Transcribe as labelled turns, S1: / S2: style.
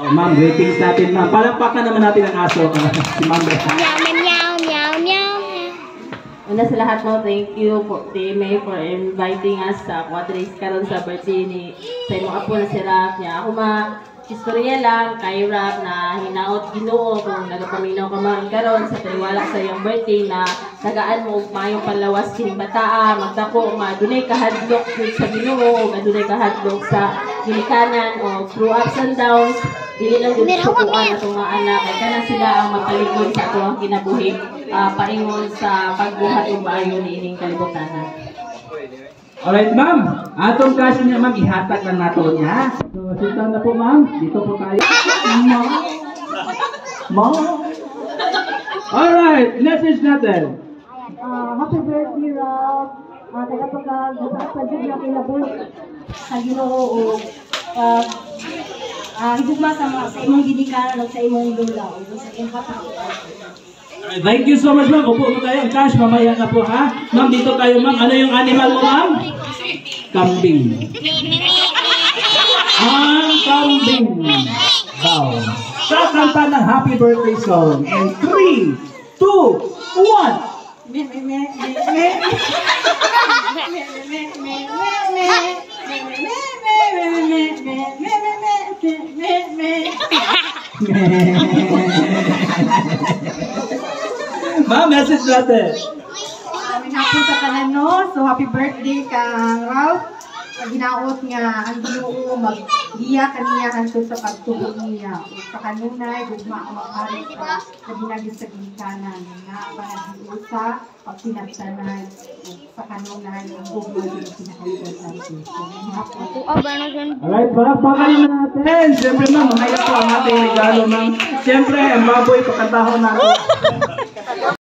S1: Ma'am, greetings natin, ma'am. Palakpakan naman natin ang aso. Si Ma'am.
S2: Meow, meow, meow, meow.
S3: Una sa lahat mo, thank you po, May, for inviting us sa Quadrace karon sa birthday ni sa imong apo na si Rap niya. Ako istorya lang kay Rap na hinaot Ginoo kung nagapaminaw ka man karon sa taliwala sa iyong birthday na tagaan mo og mayong panlawas kining bataa magdako madunay kahadlok sa Ginoo madunay kahadlok sa ginikanan o through ups and downs dili lang gud sukuan atong mga anak kay kana sila ang mapaligod sa atong kinabuhi paingon sa pagbuhat ug maayo niining kalibutan.
S1: Alright, ma'am. Atong klase niya, ma'am, ihatag lang nato niya. So, sita na po, ma'am. Dito po tayo. Ma'am. Ma'am. Alright, message natin.
S4: Happy birthday, Rob. Tagapagkagatas pa dyan yung kilabot sa Ginoo. Higugma sa imong ginikanan o sa imong lula o sa imong kapatid.
S1: Thank you so much, ma'am. Upo mo tayo. Ang cash, mamaya na po, ha? Ma'am, dito tayo, ma'am. Ano yung animal mo, ma'am? Kambing. Ang kambing. Wow. Kakanta ng happy birthday song. In 3, 2, 1. Ma'am, message natin.
S4: Hapon sa kanan, no? So, happy birthday kang Ralph. Ginaot nga ang Ginoo mag-iya kaniya hanto sa pagtubo niya. Sa kanunay, gugma ang makarit sa ginagis sa ginikanan. Nga panag-iusa, pagsinagsanay. Sa kanunay, ang gugma sa pinakalitan sa ito.
S1: Alright, palakpakan na natin. Siyempre, ma'am, mahayap po ang ating regalo, ma'am. Siyempre, ang baboy, pakantahon natin.